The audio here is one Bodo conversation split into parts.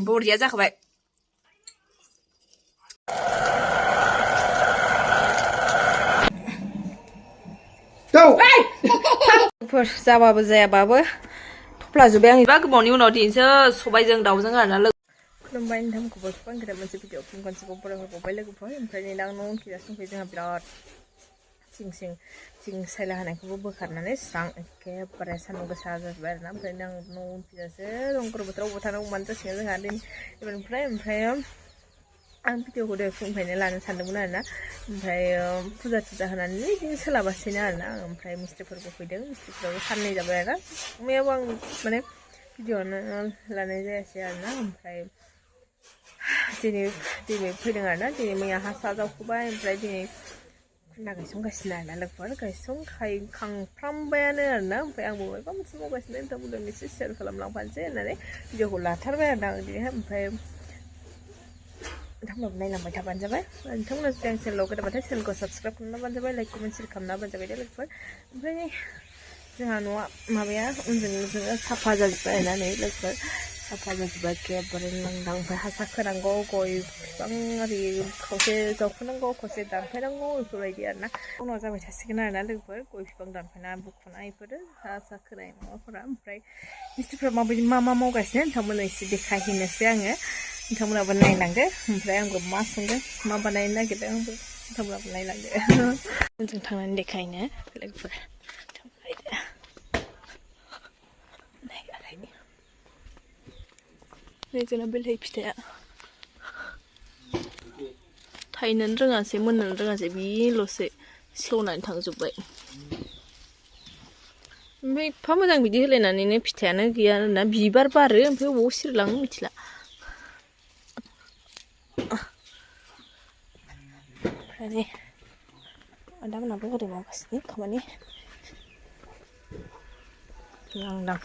बरिया जाखाबाय जाबाबो जायाबाबो थफ्लाजोब्बाय आं गोबावनि उनाव दिनैसो सबायजों दाउजों आरोना लोगो खुलुमबाय नोंथांमोनखौबो आंनिफ्राय मोनसे भिडिअ फिन खनसेबाव बरायहरबावबाय लोगोफोर ओमफ्राय नै दा न' उनखिजासिम दंफैयो जोंहा बिराद सिं सायला होनायखौबो बोखारनानै स्रां एखेबारे सान्दुं गोसा जाजोब्बाय आरोना ओमफ्राय आं न' उनखिजासो दंगर बोथोराव थानांगौ मानो जासिगोन जोंहा ओमफ्राय आं भिडिअखौ दहाय फुंनिफ्रायनो लानो सानदोंमोन आरोना ओमफ्राय फुजा थुजा होनानै बिदिनो सोलाबासैना आरोना ओमफ्राय मिस्थ्रिफोरबो फैदों मिस्थ्रिफोराबो साननै जाबाय आरोना मैयाबो आं माने भिडिअआनो लानाय जायासै आरोना ओमफ्राय दिनै फैदों आरोना दिनै मैया हा सा जावखोबाय ओमफ्राय दिनै खुन्दा गायसनगासिनो आरोना लोगोफोर गायसनखांफ्रामबायानो आरोना ओमफ्राय आंबो माबा मोनसे मावगासिनो नोंथांमोनजों एसे शेयार खालामलांफानोसै होननानै भिडिअखौ लाथारबाय आरोना आं दिनैहाय ओमफ्राय नोंथांमोनाबो नायलांबाय थाबानो जाबाय नोंथांमोना जुदि आं चेनेलाव गोदानबाथाय चेनेलखौ साबसक्राइब खालामनाबानो जाबाय लाइक कमेन्ट शेयार खालामनाबानो जाबाय दे लोगोफोर ओमफ्राय जोंहा न'आ माबाया उनजों साफा जाजोब्बाय आरोना नै लोगोफोर साफा जाजोब्बाय एखेबारे लांदां ओमफ्राय हासार खोनांगौ गय बिफां आरि खावसे जावखुनांगौ खावसे दानफायनांगौ बेफोरबायदि आरोना उनाव जाबाय थासिगोन आरोना लोगोफोर गय बिफां दानफायना बुखुनाय बेफोरो हासार खोनाय माबाफोरा ओमफ्राय मिस्थ्रिफ्रा माबायदि मा मावगासिनो नोंथांमोननो एसे देखायहैनोसै आङो नोंथांमोनाबो नायलांदो ओमफ्राय आंबो मा संदों मा बानायनो नागिरदों आंबो नोंथांमोनाबो नायलांदो जों थांनानै देखायनो लोगोफोर नै जोंना बेलथाय फिथाइया थायनोनो रोङासै मोननोनो रोङासै बेल'सो सेवनानै थांजोब्बाय ओमफ्राय एफा मोजां बिदि होलायनानैनो फिथाइयानो गैया आरोना बिबार बारो ओमफ्राय बबाव सिरिलाङो मिथिला ओमफ्राय आदामोनाबो ओरै मावगासिनो खामानि लांदां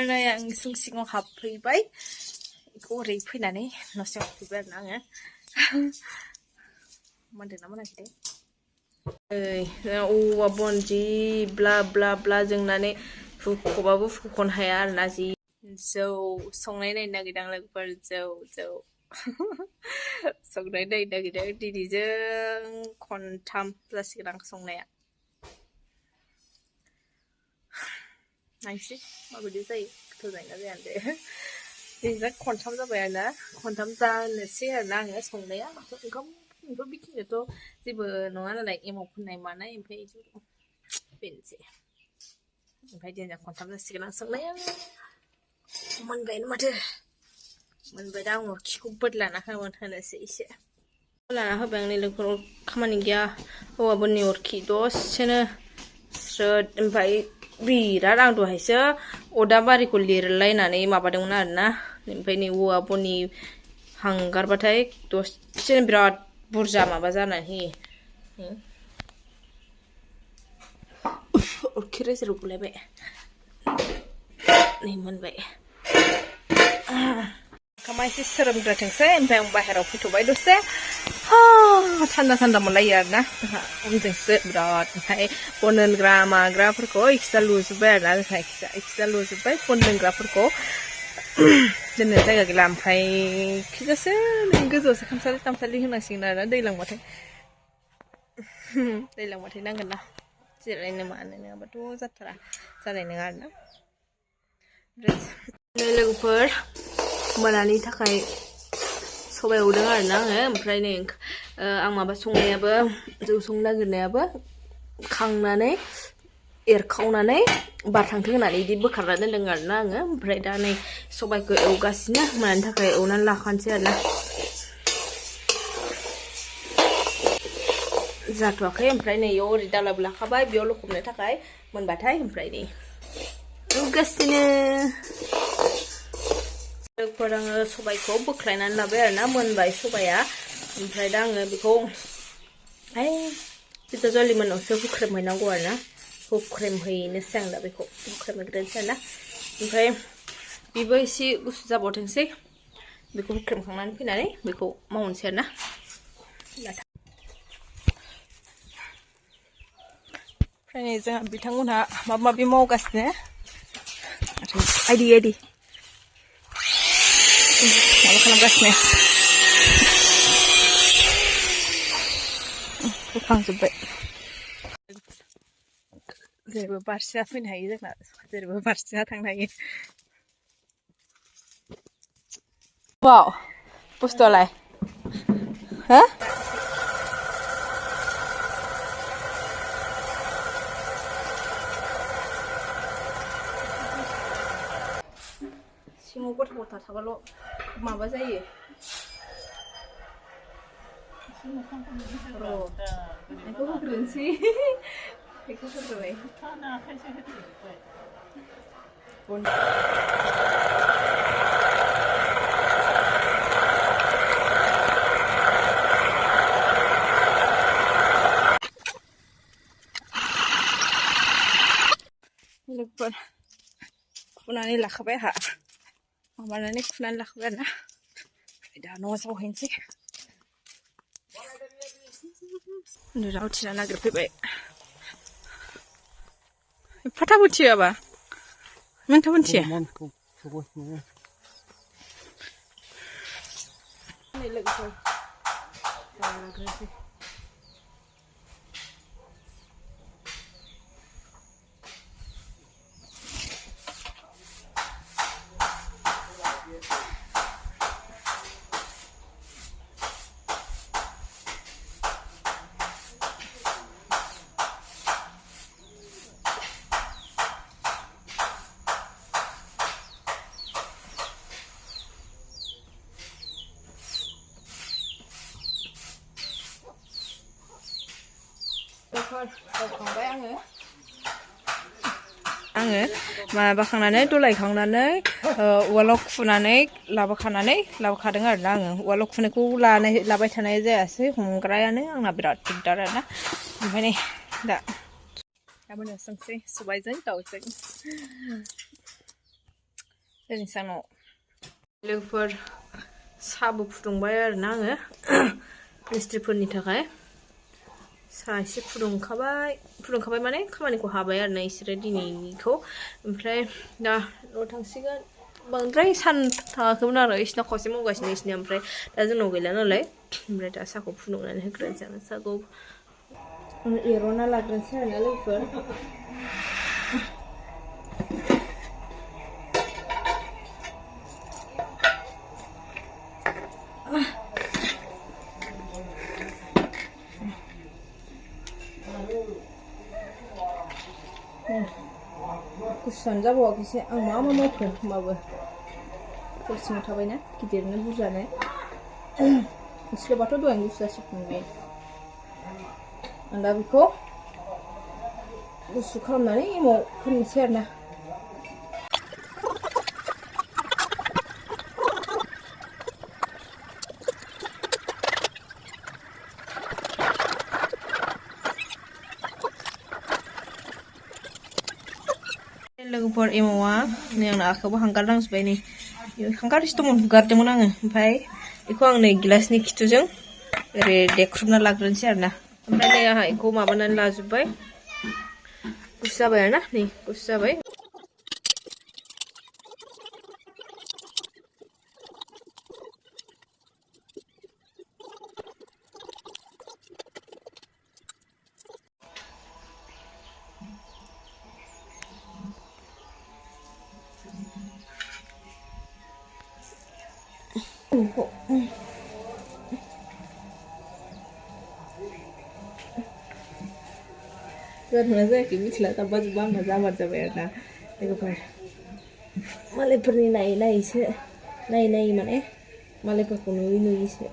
नै आं इसिं सिङाव हाबफैबाय बेखौ ओरै फैनानै न' सिङाव हाबफैबाय आरोना आङो मोनदोंना मोनाखै औवा बन जि ब्ला ब्ला ब्ला जोंनानै हुख'बाबो हुख'नो हाया आरोना जि जौ संनाय नायनो नागिरदों आं लोगोफोर जौ संनाय नायनो नागिरदों दिनैजों खनथाम जासिगोन आं संनाया नायसै माबायदि जायो गोथाव जायोना जाया दे दिनैजों खनथाम जाबाय आरोना खनथाम जानोसै आरोना आङो संनाया ओंखामथ' बेखिनियाथ' जेबो नङा नालाय एमाव फोननाय मानाय ओमफ्राय बेनोसै ओमफ्राय दिनै खनथाम जासिगोन आं संनाया मोनबायानो माथो मोनबाय दा आं अरखिखौ बोदलाना होनोसै एसे लाना होबाय आंनि लोगोफोराव खामानि गैया औवा बननि अरखि दसेनो स्रोद ओमफ्राय बिराद आं दहायसो अदाबारिखौ लिरलायनानै माबादोंमोन आरोना ओमफ्राय नै औवा बननि हांगारबाथाय दसेनो बिराद बुरजा माबा जानानै होयो अरखि रेजेराव गोलैबाय नै मोनबाय ओंखामा एसे सोरोमग्रोथोंसै ओमफ्राय आं बाहेरायाव फैथ'बाय दसे थान्दा मोनलायो आरोना जोंहा उनजोंसो बिराद ओमफ्राय बन दोनग्रा माग्राफोरखौ एक्सट्रा लुजोब्बाय आरोना जोंहा एक्सट्रा लुजोब्बाय बन दोनग्राफोरखौ दोननो जायगा गैला ओमफ्राय खिजासो गोजौआवसो खामसालि होनांसिगोन आरोना दैलांबाथाय नांगोन ना जिरायनो मानो नङाबाथ' जाथारा जानाय नङा आरोना लोगोफोर मोनानि थाखाय सबाय एवदों आरोना आङो ओमफ्राय नै आं माबा संनायाबो जौ संनो नागिरनायाबो खांनानै एरखावनानै बार थांथों होननानै बिदि बोखारना दोनदों आरोना आङो ओमफ्राय दा नै सबायखौ एवगासिनो मोनानि थाखाय एवनानै लाखानोसै आरोना जाथ'वाखै ओमफ्राय नै इयाव ओरै दालाबो लाखाबाय बेयाव लखबनो थाखाय मोनबाथाय ओमफ्राय नै एवगासिनो लोगोफोर आङो सबायखौ बोख्लायनानै लाबाय आरोना मोनबाय सबाया ओमफ्राय दा आङो बेखौ बिदा जलि मोनावसो हुख्रेमहैनांगौ आरोना हुख्रेमहैनोसै आं दा बेखौ हुख्रेमहैग्रोनोसै आरोना ओमफ्राय बेबो एसे गुसु जाबावथोंसै बेखौ हुख्रेमखांनानै फैनानै बेखौ मावनोसै आरोना ओमफ्राय नै जोंहा बिथांमोनहा माबा माबि मावगासिनो आइदि माबा खालामगासिनो बोखांजोब्बाय जेरैबो बारसिना फैनो हायो जोंना जेरैबो बारसिना थांनो हायो वाव बुस्थुआलाय हो सिङाव गथा थाबाल' माबा जायो बेखौ होग्रोनोसै बेखौ होग्रोबाय लोगोफोर फुनानै लाखाबाय आंहा माबानानै फुनानै लाखाबाय आरोना दा न'आव जावहैनोसै उन्दुना उथिना नागिरफैबाय एफा थाब उथियो आबा मानो थाब उथिया लोगोफोर लाग्रोनोसै जावखांबाय आङो माबाखांनानै दलायखांनानै उवालाव खुनानै लाबोखादों आरोना आङो उवालाव खुनायखौ लाबाय थानाय जायासै हमग्रायानो आंना बिराद दिगदार आरोना ओमफ्राय दा मोनोसै सबायजों दाउजों जोंनि सानाव लोगोफोर साहाबो फुदुंबाय आरोना आङो मिस्ट्रिफोरनि थाखाय साहा एसे फुदुंखाबाय माने खामानिखौ हाबाय आरोना इसोरो दिनैनिखौ ओमफ्राय दा न'आव थांसिगोन बांद्राय सान थाङाखैमोन आरो इसिना खावसे मावगासिनो इसिना ओमफ्राय दा जोंनाव गैला नालाय ओमफ्राय दा साहाखौ फुदुंनानै होग्रोनोसै आङो साहाखौ एर'ना लाग्रोनोसै आरोना लोगोफोर गुसुआनो जाबावाखैसो आं मा मावखो होमबाबो सिङाव थाबायना गिदिरनो बुरजानो एसेल'बाथ' दहायनो गुसु जासिगौमोन आं दा बेखौ गुसु खालामनानै एमाव फोननोसै आरोना लोगोफोर एमावा नै आंना आखायावबो हांगार नांजोब्बाय नै हांगार एसे दंमोन हुगारदोंमोन आङो ओमफ्राय बेखौ आं नै गिलासनि खिथुजों ओरै देख्रुबना लाग्रोनोसै आरोना ओमफ्राय नै आंहा बेखौ माबानानै लाजोब्बाय गुसु जाबाय आरोना नै गुसु जाबाय जादोंना जायाखै मिथिला जाब्बा जुब्बा आंना जाबार जाबाय आरोना लोगोफोर मालायफोरनि नायैसो नायै माने मालायफोरखौ नुयैसो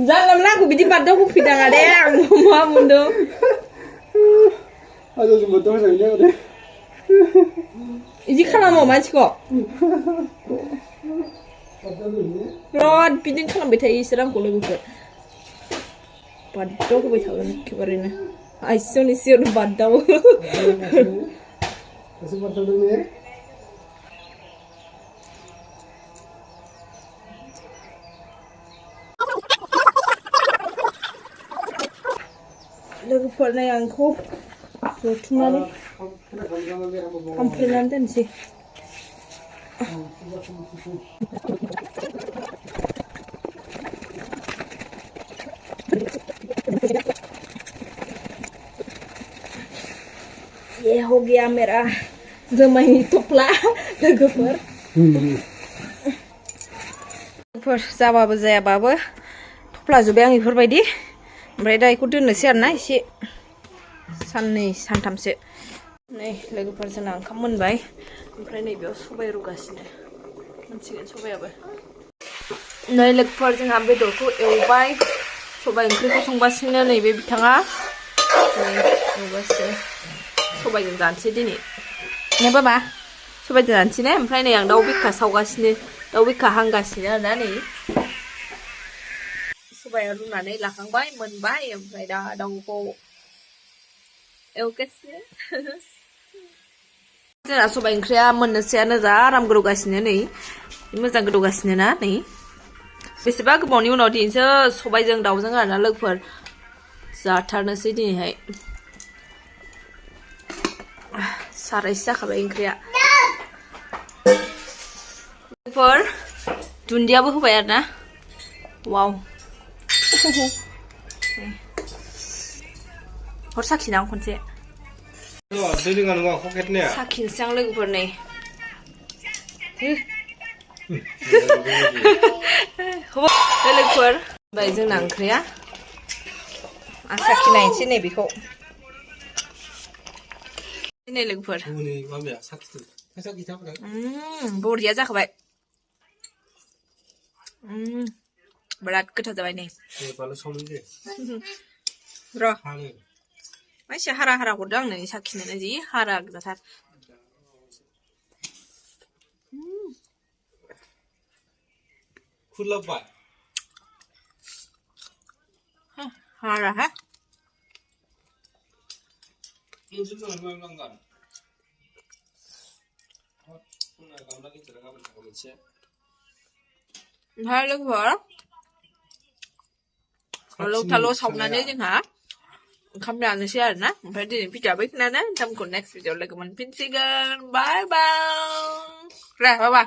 jangan lagu bikin pada aku bidang ada yang mau mundur. Aduh sebetulnya saya ini udah. Ini kalau mau macam kok. Rod bikin kalau betul serang kalau bukan. Pada aku betul kan kebarina. Aisyah ni siapa badau. Masih batal dulu ya? लोगोफोरनो आंखौ जथुमनानै खामफ्लेनानै दोनसै ये हो गया मेरा जोमायनि थफ्ला लोगोफोर जाबाबो जायाबाबो थफ्ला जोब्बाय आं इफोरबायदि ओमफ्राय दा इखौ दोननोसै आरोना एसे साननै सानथामसो नै लोगोफोर जोंना ओंखाम मोनबाय ओमफ्राय नैबेयाव सबाय रुगासिनो मोनसिगोन सबायाबो नै लोगोफोर जोंहा बेदरखौ एवबाय सबाय ओंख्रिखौ संगासिनो नैबे बिथाङा नै एवगासिनो सबायजों जानोसै दिनै ने बाबा सबायजों जानोसै ने ओमफ्राय नै आं दाउ बिखा सावगासिनो दाउ बिखा हांगासिनो आरोना नै सबाया रुनानै लाखांबाय मोनबाय ओमफ्राय दा दाउखौ एवगासिनो जोंना सबाय ओंख्रिया मोननोसैयानो जा आराम गोदौगासिनो नै मोजां गोदौगासिनो ना नै बेसेबा गोबावनि उनाव दिनैसो सबायजों दाउजों आरोना लोगोफोर जाथारनोसै दिनैहाय सारायसे जाखाबाय ओंख्रिया लोगोफोर दुन्दियाबो होबाय आरोना वाव हर साखिना आं खनसे साखिनोसै आं लोगोफोर नै लोगोफोर ओमफ्राय जोंना ओंख्रिया आं साखिनायनोसै नै बेखौ नै लोगोफोर बरिया जाखाबाय बिराद गोथाव जाबाय नै र' एसे हारा हारा हरदो आंनो साखिनो जि हारा गोजाथार हारा ha ओमफ्राय लोगोफोर थाल' सावनानै जोंहा ओंखाम जानोसै आरोना ओमफ्राय दिनै भिडिअआ बेखिनियानो नोंथांमोनखौ नेक्स्ट भिडिअआव लोगो मोनफिनसिगोन बाय बाय बाबा